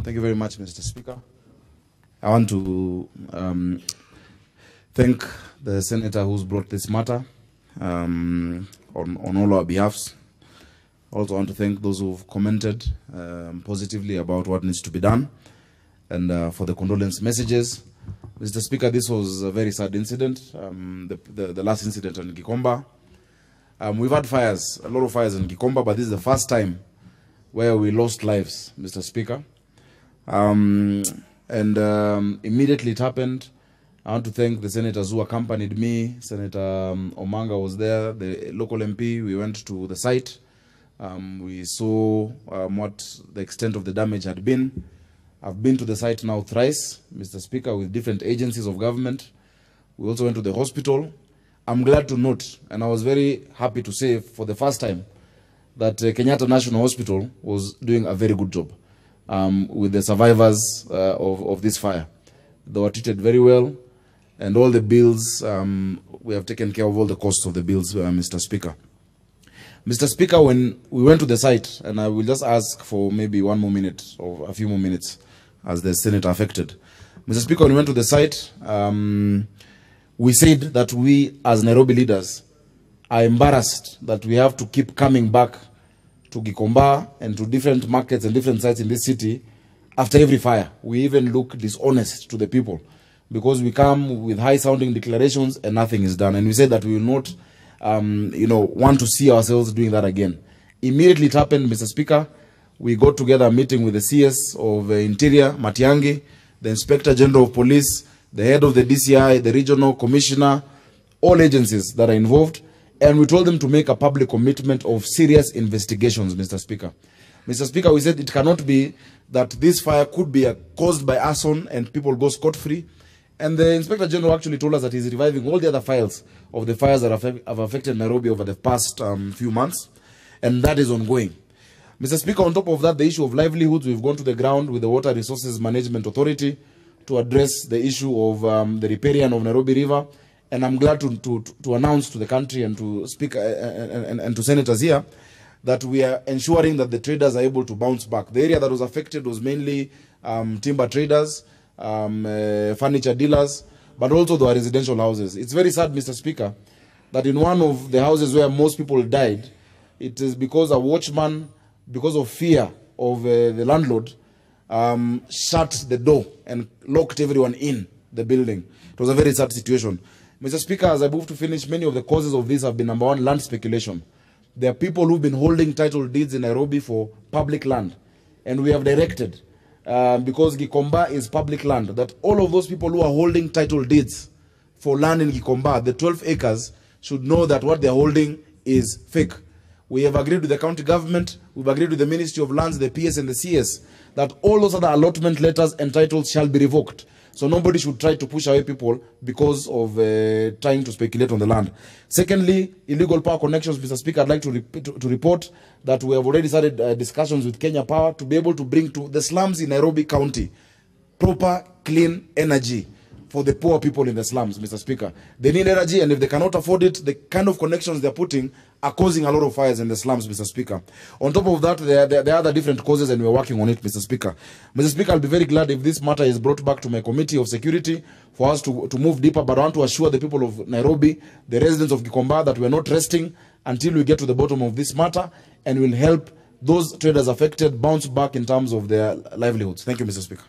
Thank you very much, Mr. Speaker. I want to thank the senator who's brought this matter on all our behalves. I also want to thank those who've commented positively about what needs to be done and for the condolence messages. Mr. Speaker, this was a very sad incident, the last incident on Gikomba. We've had fires, a lot of fires in Gikomba, but this is the first time where we lost lives, Mr. Speaker. Immediately it happened. I want to thank the senators who accompanied me. Senator Omanga was there, the local MP. We went to the site. We saw what the extent of the damage had been. I've been to the site now thrice, Mr. Speaker, with different agencies of government. We also went to the hospital. I'm glad to note, and I was very happy to say for the first time, that Kenyatta National Hospital was doing a very good job with the survivors of this fire. They were treated very well, and all the bills, we have taken care of all the costs of the bills, Mr. Speaker. Mr. Speaker, when we went to the site, and I will just ask for maybe one more minute or a few more minutes as the senator affected. Mr. Speaker, when we went to the site, we said that we as Nairobi leaders are embarrassed that we have to keep coming back to Gikomba and to different markets and different sites in this city after every fire. We even look dishonest to the people because we come with high-sounding declarations and nothing is done. And we said that we will not want to see ourselves doing that again. Immediately it happened, Mr. Speaker. We got together a meeting with the CS of Interior, Matiangi, the Inspector General of Police, the head of the DCI, the regional commissioner, all agencies that are involved, and we told them to make a public commitment of serious investigations, Mr. Speaker. Mr. Speaker, we said it cannot be that this fire could be caused by arson and people go scot-free. And the Inspector General actually told us that he's reviving all the other files of the fires that have affected Nairobi over the past few months, and that is ongoing. Mr. Speaker, on top of that, the issue of livelihoods, we've gone to the ground with the Water Resources Management Authority to address the issue of the riparian of Nairobi River. And I'm glad to announce to the country and to Speaker and to senators here that we are ensuring that the traders are able to bounce back. The area that was affected was mainly timber traders, furniture dealers, but also the residential houses. It's very sad, Mr. Speaker, that in one of the houses where most people died, it is because a watchman, because of fear of the landlord, shut the door and locked everyone in the building. It was a very sad situation. Mr. Speaker, as I move to finish, many of the causes of this have been, number one, land speculation. There are people who've been holding title deeds in Nairobi for public land. And we have directed, because Gikomba is public land, that all of those people who are holding title deeds for land in Gikomba, the 12 acres, should know that what they're holding is fake. We have agreed with the county government, we've agreed with the Ministry of Lands, the PS and the CS, that all those other allotment letters and titles shall be revoked. So nobody should try to push away people because of trying to speculate on the land. Secondly, illegal power connections, Mr. Speaker, I'd like to report that we have already started discussions with Kenya Power to be able to bring to the slums in Nairobi County proper, clean energy for the poor people in the slums, Mr. Speaker. They need energy, and if they cannot afford it, the kind of connections they're putting are causing a lot of fires in the slums, Mr. Speaker. On top of that, there are other different causes, and we're working on it, Mr. Speaker. Mr. Speaker, I'll be very glad if this matter is brought back to my committee of security for us to move deeper, but I want to assure the people of Nairobi, the residents of Gikomba, that we're not resting until we get to the bottom of this matter, and will help those traders affected bounce back in terms of their livelihoods. Thank you, Mr. Speaker.